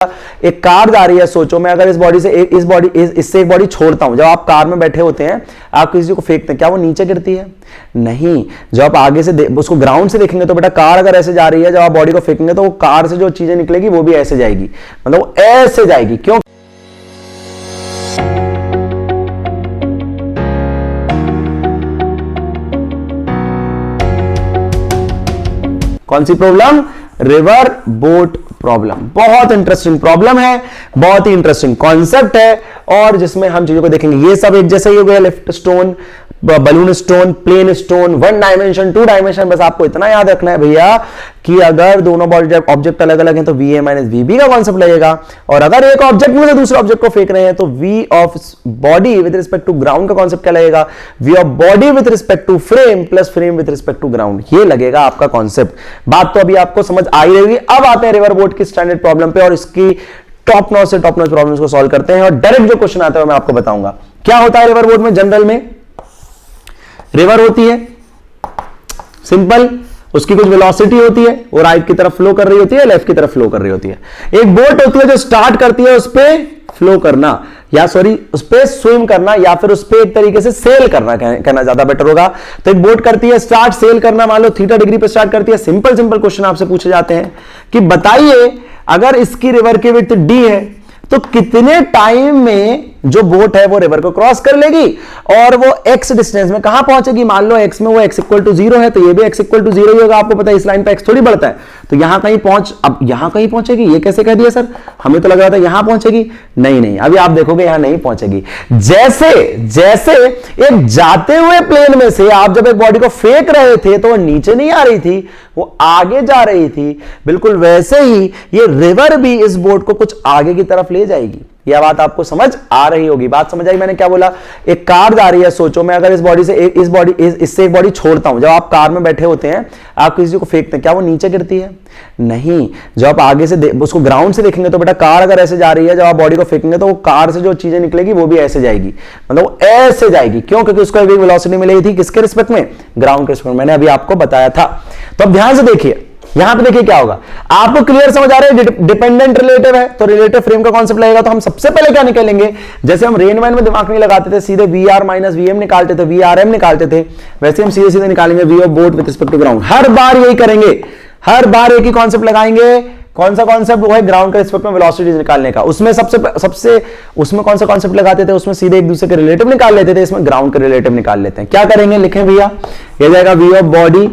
एक कार जा रही है, सोचो मैं अगर इससे एक बॉडी छोड़ता हूं, जब आप कार में बैठे होते हैं आप किसी को फेंकते हैं, क्या वो नीचे गिरती है? नहीं। जब आप आगे से उसको ग्राउंड से देखेंगे तो बेटा कार अगर ऐसे जा रही है, जब आप बॉडी को फेंकेंगे तो वो कार से जो चीजें निकलेगी वो भी ऐसे जाएगी, मतलब ऐसे जाएगी। क्यों? कौन सी प्रॉब्लम? River boat problem. बहुत इंटरेस्टिंग प्रॉब्लम है, बहुत ही इंटरेस्टिंग कॉन्सेप्ट है, और जिसमें हम चीजों को देखेंगे। ये सब एक जैसा ही हो गया, lift stone, balloon stone, plane stone, one dimension, two dimension. बस आपको इतना याद रखना है भैया कि अगर दोनों ऑब्जेक्ट अलग अलग हैं तो VA माइनस VB का कॉन्सेप्ट लगेगा, और अगर एक ऑब्जेक्ट में से दूसरे ऑब्जेक्ट को फेंक रहे हैं तो V of body with respect to ground का कॉन्सेप्ट क्या लगेगा? V of body with respect to frame plus frame with respect to ground, ये लगेगा आपका कॉन्सेप्ट। बात तो अभी आपको समझ आई रहेगी। अब आते हैं रिवर बोट की स्टैंडर्ड प्रॉब्लम पे, और इसकी टॉप नॉच से टॉप नॉच प्रॉब्लम्स को सॉल्व करते हैं, और डायरेक्ट जो क्वेश्चन आता है मैं आपको बताऊंगा। क्या होता है रिवर बोट में? जनरल में रिवर होती है सिंपल, उसकी कुछ वेलोसिटी होती है, वो राइट की तरफ फ्लो कर रही होती है, लेफ्ट की तरफ फ्लो कर रही होती है। एक बोट होती है जो स्टार्ट करती है उस पे फ्लो करना, या सॉरी उस पे स्विम करना, या फिर उस पे एक तरीके से सेल करना कहना ज्यादा बेटर होगा। तो एक बोट करती है स्टार्ट, सेल करना, मान लो थीटा डिग्री पे स्टार्ट करती है। सिंपल सिंपल क्वेश्चन आपसे पूछे जाते हैं कि बताइए अगर इसकी रिवर की विड्थ d है तो कितने टाइम में जो बोट है वो रिवर को क्रॉस कर लेगी, और वो x डिस्टेंस में कहां पहुंचेगी? मान लो x में वो x इक्वल टू 0 है तो ये भी x इक्वल टू 0 ही होगा। आपको पता है इस लाइन पे x थोड़ी बढ़ता है, तो यहां कहीं अब यहां कहीं पहुंचेगी। ये कैसे कह दिया सर? हमें तो लग रहा था यहां पहुंचेगी। नहीं, अभी आप देखोगे यहां नहीं पहुंचेगी। जैसे जैसे एक जाते हुए प्लेन में से आप जब एक बॉडी को फेंक रहे थे तो वो नीचे नहीं आ रही थी, वो आगे जा रही थी, बिल्कुल वैसे ही ये रिवर भी इस बोट को कुछ आगे की तरफ ले जाएगी। यह बात आपको समझ आ रही होगी। बात समझ आई मैंने क्या बोला? एक कार जा रही है, सोचो मैं अगर इससे एक बॉडी छोड़ता हूं, जब आप कार में बैठे होते हैं आप किसी को फेंकते हैं, क्या वो नीचे गिरती है? नहीं। जब आप आगे से उसको ग्राउंड से देखेंगे तो बेटा कार अगर ऐसे जा रही है, जब आप बॉडी को फेंकेंगे तो वो कार से जो चीजें निकलेगी वो भी ऐसे जाएगी, मतलब वो ऐसे जाएगी। क्यों? क्योंकि उसको एक वेलोसिटी मिली थी किसके रिस्पेक्ट में? ग्राउंड के रिस्पेक्ट में। मैंने अभी आपको बताया था। तो अब ध्यान से देखिए, यहां पे देखिए क्या होगा। आपको क्लियर समझ आ रहा है? डिपेंडेंट रिलेटिव है तो रिलेटिव फ्रेम का कॉन्सेप्ट लगेगा। तो हम सबसे पहले क्या निकालेंगे? जैसे हम रेनमैन में दिमाग नहीं लगाते थे, सीधे VR माइनस VM निकालते थे, VRM निकालते थे, वैसे हम सीधे सीधे निकालेंगे V of boat with respect to ground. हर बार यही करेंगे, हर बार एक ही कॉन्सेप्ट लगाएंगे। कौन सा कॉन्सेप्ट? वो है ग्राउंड के रिस्पेक्ट में वेलोसिटी निकालने का। उसमें सबसे उसमें कौन सा कॉन्सेप्ट लगाते थे? उसमें सीधे एक दूसरे के रिलेटिव निकाल लेते थे, इसमें ग्राउंड के रिलेटिव निकाल लेते हैं। क्या करेंगे? लिखें भैया, ये जाएगा V of body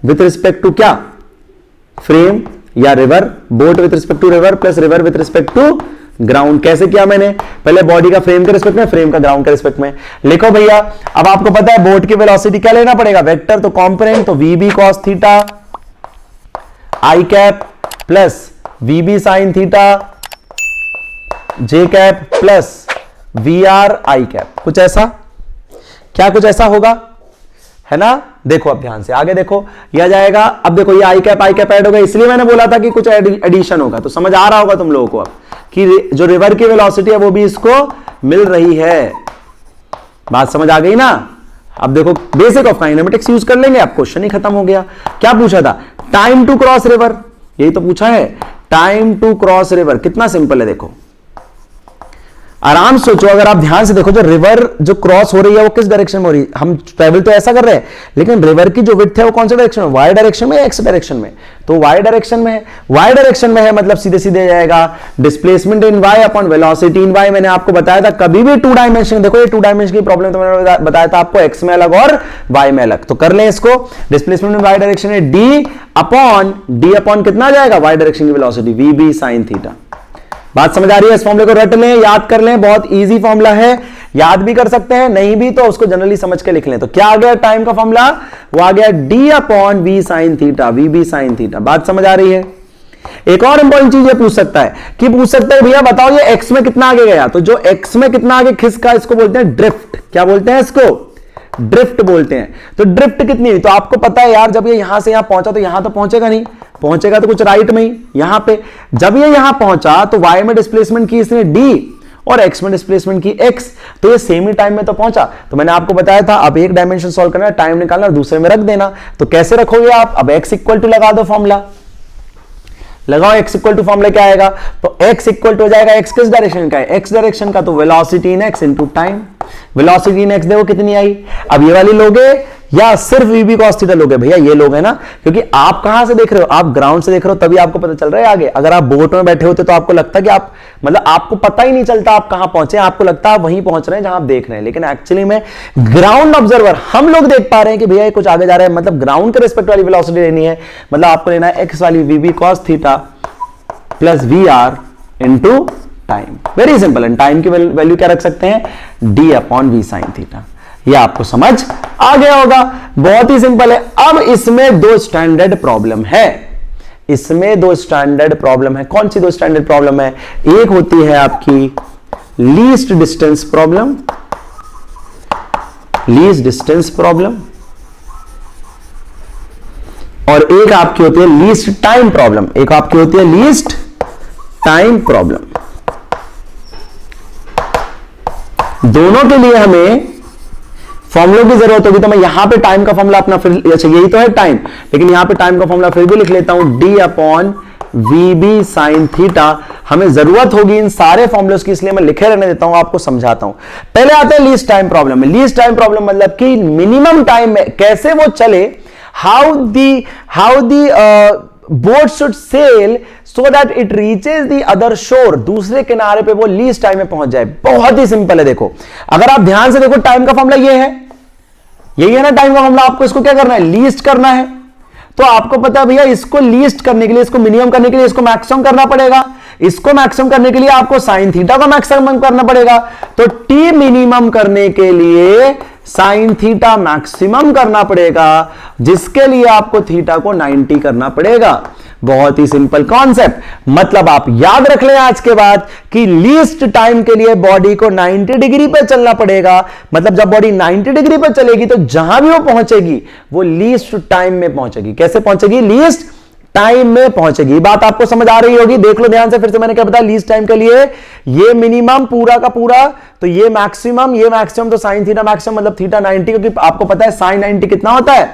with respect to क्या? फ्रेम या river, boat with respect to river plus river with respect to ground. कैसे किया मैंने? पहले बॉडी का फ्रेम के रिस्पेक्ट में, फ्रेम का ग्राउंड के रिस्पेक्ट में। लिखो भैया, अब आपको पता है बोट की वेलोसिटी क्या लेना पड़ेगा? वेक्टर, तो कंपोनेंट, तो VB cos theta I cap plus VB sin theta J cap plus VR I cap. कुछ ऐसा, क्या कुछ ऐसा होगा? है ना? देखो अब ध्यान से आगे देखो, यह जाएगा। अब देखो ये आई कैप ऐड होगा, इसलिए मैंने बोला था कि कुछ एडिशन होगा। तो समझ आ रहा होगा तुम लोगों को अब कि जो रिवर की वेलोसिटी है वो भी इसको मिल रही है। बात समझ आ गई ना? अब देखो बेसिक ऑफ काइनेमेटिक्स यूज कर लेंगे, अब क्वेश्चन ही खत्म हो गया। क्या पूछा था? टाइम टू क्रॉस रिवर, यही तो पूछा है। टाइम टू क्रॉस रिवर कितना सिंपल है, देखो आराम सोचो। अगर आप ध्यान से देखो, जो रिवर जो क्रॉस हो रही है वो किस डायरेक्शन में हो रही है? हम ट्रैवल तो ऐसा कर रहे हैं, लेकिन रिवर की जो विड्थ है वो कौन सा डायरेक्शन में? वाई डायरेक्शन में, एक्स डायरेक्शन में? तो वाई डायरेक्शन में है। वाई डायरेक्शन में है मतलब सीधे सीधे जाएगा displacement in Y upon velocity in Y. मैंने आपको बताया था कभी भी टू डायमेंशन, देखो ये टू डायमेंशन की प्रॉब्लम तो मैंने बताया था आपको, एक्स में अलग और वाई में अलग। तो कर लें इसको, डिस्प्लेसमेंट इन वाई डायरेक्शन है डी अपॉन कितना जाएगा? वाई डायरेक्शन की वेलोसिटी VB sin थीटा। बात समझ आ रही है? इस फॉर्मूले को रट लें, याद कर लें, बहुत इजी फॉर्मूला है, याद भी कर सकते हैं, नहीं भी तो उसको जनरली समझ के लिख लें। तो क्या आ गया टाइम का फॉर्मूला? वो आ गया D upon V sin theta, VB sin theta. बात समझ आ रही है? एक और इंपॉर्टेंट चीज ये पूछ सकता है भैया बताओ ये x में कितना आगे गया? तो जो x में कितना आगे खिसका इसको बोलते हैं ड्रिफ्ट। क्या बोलते हैं इसको? ड्रिफ्ट बोलते हैं। तो ड्रिफ्ट कितनी हुई? तो आपको पता है यार, जब ये यहां से यहां पहुंचा तो यहां तो पहुंचेगा नहीं, पहुंचेगा तो कुछ राइट में ही, यहां पे। जब ये यहां पहुंचा तो y में डिस्प्लेसमेंट की इसने d और x में डिस्प्लेसमेंट की x, तो ये सेम ही टाइम में तो पहुंचा। तो मैंने आपको बताया था अब एक डायमेंशन सॉल्व करना है, टाइम निकालना और दूसरे में रख देना। तो कैसे रखोगे आप? अब x इक्वल टू लगा दो फॉर्मूला, लगाओ x इक्वल टू फॉर्मूला क्या आएगा, तो x इक्वल टू हो जाएगा, x किस डायरेक्शन का है, x डायरेक्शन का, तो वेलोसिटी इन x इनटू टाइम। वेलोसिटी इन x देखो कितनी आई। अब ये वाली लोगे या सिर्फ वीबी कॉस थीटा लोगे, भैया ये लोग है ना, क्योंकि आप कहां से देख रहे हो, आप ग्राउंड से देख रहे हो, तभी आपको पता चल रहा है आगे। अगर आप बोट में बैठे होते तो आपको लगता कि आप, मतलब आपको पता ही नहीं चलता आप कहां पहुंचे, आपको लगता आप वहीं पहुंच रहे हैं जहां आप देख रहे हैं, लेकिन एक्चुअली में ग्राउंड ऑब्जर्वर हम लोग देख पा रहे हैं कि भैया कुछ आगे जा रहा है, मतलब ग्राउंड के रिस्पेक्ट वाली वेलोसिटी लेनी है, मतलब आपको लेना है एक्स वाली VB cos theta plus V R into time. Very simple. And time की वैल्यू क्या रख सकते हैं, D upon V sine theta. ये आपको समझ आ गया होगा, बहुत ही सिंपल है। अब इसमें दो स्टैंडर्ड प्रॉब्लम है, इसमें दो स्टैंडर्ड प्रॉब्लम है। कौन सी दो स्टैंडर्ड प्रॉब्लम है, एक होती है आपकी least distance problem, least distance problem, और एक आपकी होती है लीस्ट टाइम प्रॉब्लम, एक आपकी होती है लीस्ट टाइम प्रॉब्लम। दोनों के लिए हमें फॉर्मूलों की जरूरत होगी, तो मैं यहां पे टाइम का फॉर्मूला अपना फिर, अच्छा यही तो है टाइम, लेकिन यहां पे टाइम का फॉर्मूला फिर भी लिख लेता हूं, D upon V B sine theta. हमें जरूरत होगी इन सारे फॉर्मूलों की, इसलिए मैं लिखे रहने देता हूं, आपको समझाता हूं। पहले आते हैं लीस्ट टाइम प्रॉब्लम में। लीस्ट टाइम प्रॉब्लम मतलब कि मिनिमम टाइम में कैसे वो चले, how the boat should sell so that it reaches the other शोर, दूसरे किनारे पे वो लीस्ट टाइम में पहुंच जाए। बहुत ही सिंपल है। देखो अगर आप ध्यान से देखो, टाइम का फॉर्मूला ये है, यही है ना टाइम का फॉर्मूला। आपको इसको क्या करना है, लीस्ट करना है। तो आपको पता है भैया, इसको लीस्ट करने के लिए, इसको मिनिमम करने के लिए इसको मैक्सिमम करना पड़ेगा। इसको मैक्सिमम करने के लिए आपको साइन थीटा का मैक्सिमम करना पड़ेगा। तो टी मिनिमम करने के लिए साइन थीटा मैक्सिमम करना पड़ेगा, जिसके लिए आपको थीटा को 90 करना पड़ेगा। बहुत ही सिंपल कॉन्सेप्ट। मतलब आप याद रख लें आज के बाद कि लीस्ट टाइम के लिए बॉडी को 90 डिग्री पे चलना पड़ेगा। मतलब जब बॉडी 90 डिग्री पे चलेगी तो जहां भी वो पहुंचेगी वो लीस्ट टाइम में पहुंचेगी। कैसे पहुंचेगी, लीस्ट टाइम में पहुंचेगी। बात आपको समझ आ रही होगी। देख लो ध्यान से, फिर से मैंने क्या बताया, लीस्ट टाइम के लिए ये मिनिमम पूरा का पूरा, तो ये मैक्सिमम, तो साइन थीटा मैक्सिमम मतलब थीटा 90, क्योंकि आपको पता है साइन 90 कितना होता है,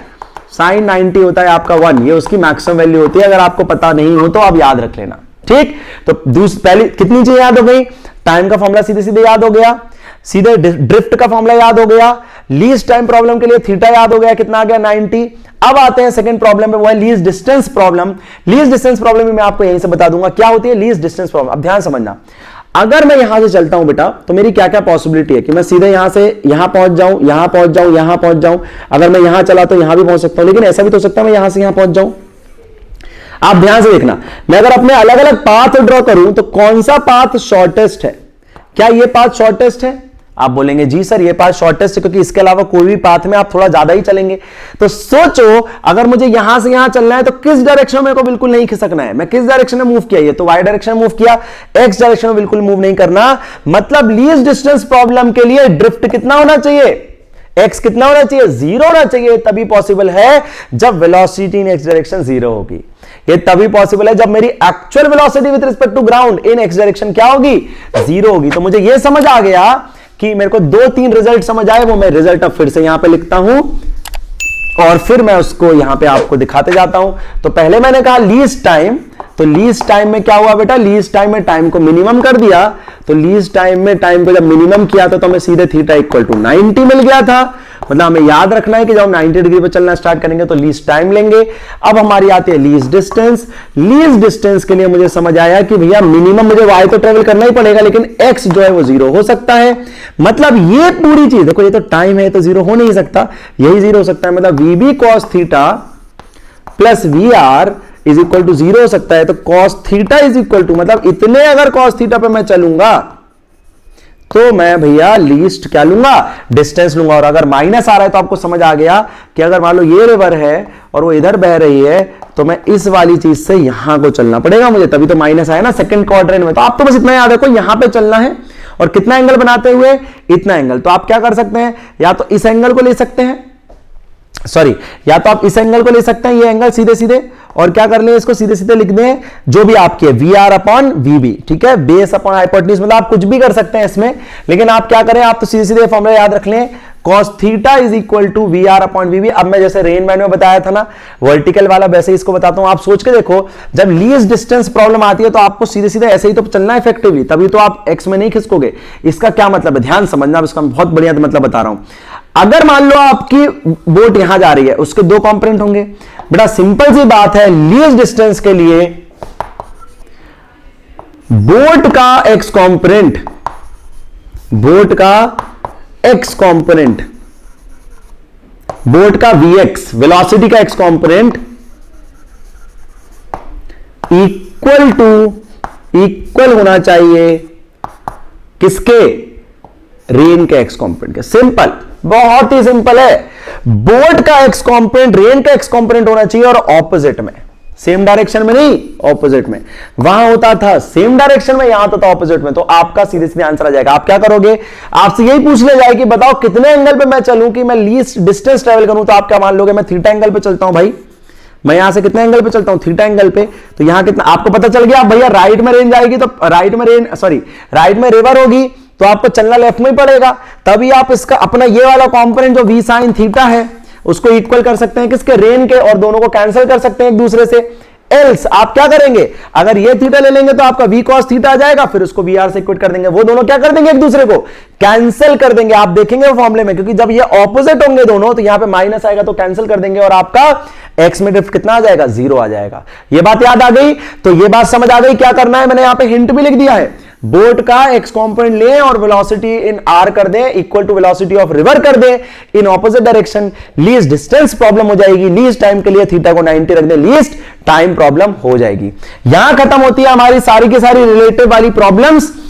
साइन 90 होता है आपका 1, ये उसकी मैक्सिमम वैल्यू होती है। अगर आपको पता नहीं हो तो आप याद रख लेना, ठीक। तो पहली कितनी चीजें याद हो गई, टाइम का फॉर्मूला सीधे सीधे याद हो गया, सीधे ड्रिफ्ट का फॉर्मूला याद हो गया, लीस्ट टाइम प्रॉब्लम के लिए थीटा याद हो गया, कितना आ गया 90। अब आते हैं सेकंड प्रॉब्लम पे, वो है least distance problem. Least distance problem में मैं आपको यहीं से बता दूंगा क्या होती है लीस्ट डिस्टेंस प्रॉब्लम। अब ध्यान समझना, अगर मैं यहां से चलता हूं बेटा, तो मेरी क्या क्या पॉसिबिलिटी है कि मैं सीधे यहां से यहां पहुंच जाऊं, यहां पहुंच जाऊं, यहां पहुंच जाऊं। अगर मैं यहां चला तो यहां भी पहुंच सकता हूं, लेकिन ऐसा भी तो हो सकता है मैं यहां से यहां पहुंच जाऊं। आप ध्यान से देखना, मैं अगर अपने अलग अलग पाथ ड्रॉ करूं तो कौन सा पाथ शॉर्टेस्ट है, क्या ये पाथ शॉर्टेस्ट है? आप बोलेंगे जी सर ये पाथ शॉर्टेस्ट है, क्योंकि इसके अलावा कोई भी पाथ में आप थोड़ा ज्यादा ही चलेंगे। तो सोचो अगर मुझे यहां से यहां चलना है तो किस डायरेक्शन में मेरे को बिल्कुल नहीं खिसकना है, मैं किस डायरेक्शन में मूव किया, ये तो वाई डायरेक्शन मूव किया, एक्स डायरेक्शन में बिल्कुल मूव नहीं करना। मतलब लीस्ट डिस्टेंस प्रॉब्लम के लिए ड्रिफ्ट कितना होना चाहिए, एक्स कितना होना चाहिए, 0 होना चाहिए। तभी पॉसिबल है जब वेलोसिटी इन एक्स डायरेक्शन 0 होगी। ये तभी पॉसिबल है जब मेरी actual velocity with respect to ground in X direction क्या होगी, 0 होगी। तो मुझे ये समझ आ गया कि मेरे को 2-3 रिजल्ट समझ आए, वो मैं रिजल्ट अब फिर से यहां पे लिखता हूं और फिर मैं उसको यहां पे आपको दिखाते जाता हूं। तो पहले मैंने कहा लीस्ट टाइम, तो लीस्ट टाइम में क्या हुआ बेटा, लीस्ट टाइम में टाइम को मिनिमम कर दिया। तो लीस्ट टाइम में टाइम को जब मिनिमम किया था तो हमें सीधे थीटा इक्वल टू 90 मिल गया था। मतलब हमें याद रखना है कि जब हम 90 डिग्री पर चलना स्टार्ट करेंगे तो लीस्ट टाइम लेंगे। अब हमारी आती है लीस्ट डिस्टेंस। लीस्ट डिस्टेंस के लिए मुझे समझ आया कि भैया मिनिमम मुझे y तो ट्रेवल करना ही पड़ेगा, लेकिन x जो है वो 0 हो सकता है। मतलब ये पूरी चीज देखो, ये तो टाइम है तो 0 हो नहीं सकता, यही 0 हो सकता है। मतलब V cos theta plus V R is equal to 0 हो सकता है। तो cos theta is equal to, मतलब इतने अगर cos थीटा पे मैं चलूंगा तो मैं भैया लीस्ट क्या लूंगा, डिस्टेंस लूंगा। और अगर माइनस आ रहा है तो आपको समझ आ गया कि अगर मान लो ये रिवर है और वो इधर बह रही है तो मैं इस वाली चीज से यहां को चलना पड़ेगा मुझे, तभी तो माइनस आया ना सेकंड क्वाड्रेंट में। तो आप तो बस इतना याद रखो, यहां पे चलना है और कितना एंगल बनाते हुए, इतना एंगल। तो आप क्या कर सकते हैं, या तो इस एंगल को ले सकते हैं, सॉरी, या तो आप इस एंगल को ले सकते हैं, ये एंगल सीधे सीधे, और क्या कर लें, इसको सीधे सीधे लिख दें जो भी आपके V R upon V B, ठीक है, बेस अपॉन हाइपोटेन्यूज, मतलब आप कुछ भी कर सकते हैं इसमें, लेकिन आप क्या करें, आप तो सीधे सीधे फॉर्मूला याद रख लें, cos theta is equal to V R upon V B. अब मैं जैसे रेन मैन में बताया था ना वर्टिकल वाला, वैसे इसको बताता हूं, आप सोच के देखो, जब लीस्ट डिस्टेंस प्रॉब्लम आती है तो आपको सीधे सीधे ऐसे ही तो चलना इफेक्टिवली, तभी तो आप एक्स में नहीं खिसकोगे। इसका क्या मतलब है, ध्यान समझना, इसका बहुत बढ़िया मतलब बता रहा हूं। अगर मान लो आपकी बोट यहां जा रही है, उसके दो कंपोनेंट होंगे, बेटा सिंपल सी बात है, लीस्ट डिस्टेंस के लिए बोट का एक्स कंपोनेंट, बोट का एक्स कंपोनेंट, बोट का वीएक्स वेलोसिटी का एक्स कंपोनेंट इक्वल होना चाहिए किसके, रेन के एक्स कंपोनेंट के। सिंपल, बहुत ही सिंपल है, बोट का एक्स कंपोनेंट रेन का एक्स कंपोनेंट होना चाहिए, और ऑपोजिट में, सेम डायरेक्शन में नहीं, ऑपोजिट में। वहां होता था सेम डायरेक्शन में, यहां होता था ऑपोजिट में, तो आपका सीधे सीधे आंसर आ जाएगा। आप क्या करोगे, आपसे यही पूछ लिया जाए कि बताओ कितने एंगल पे मैं चलूं कि मैं लीस्ट डिस्टेंस ट्रेवल करूं, तो आप क्या मान लोगे, मैं थीटा एंगल पे चलता हूं भाई, मैं यहां से कितने एंगल पे चलता हूं, थीटा एंगल पे, तो यहां कितना आपको पता चल गया भैया, राइट में रेन जाएगी तो राइट में रिवर होगी, तो आपको चलना लेफ्ट में ही पड़ेगा, तभी आप इसका अपना ये वाला कंपोनेंट जो वी साइन थीटा है उसको इक्वल कर सकते हैं किसके, रेन के, और दोनों को कैंसिल कर सकते हैं एक दूसरे से। एल्स आप क्या करेंगे, अगर ये थीटा ले लेंगे तो आपका वी कॉस थीटा आ जाएगा, फिर उसको वी आर से इक्वेट कर देंगे, वो दोनों क्या कर देंगे, एक दूसरे को कैंसिल कर देंगे। आप देखेंगे वो फॉर्मूले में, क्योंकि जब ये ऑपोजिट होंगे दोनों, तो यहां पे माइनस आएगा तो कैंसिल कर देंगे, और आपका एक्स में ड्रिफ्ट कितना आ जाएगा, 0 आ जाएगा। ये बात याद आ गई, तो ये बात समझ आ गई क्या करना है, मैंने यहां पे हिंट भी लिख दिया है, बोट का एक्स कंपोनेंट लें और वेलोसिटी इन आर कर दें equal to velocity of river कर दें in opposite direction, least distance problem हो जाएगी, लीस्ट टाइम के लिए थीटा को 90 रख दें, लीस्ट टाइम प्रॉब्लम हो जाएगी। यहां खत्म होती है हमारी सारी की सारी रिलेटिव वाली प्रॉब्लम्स।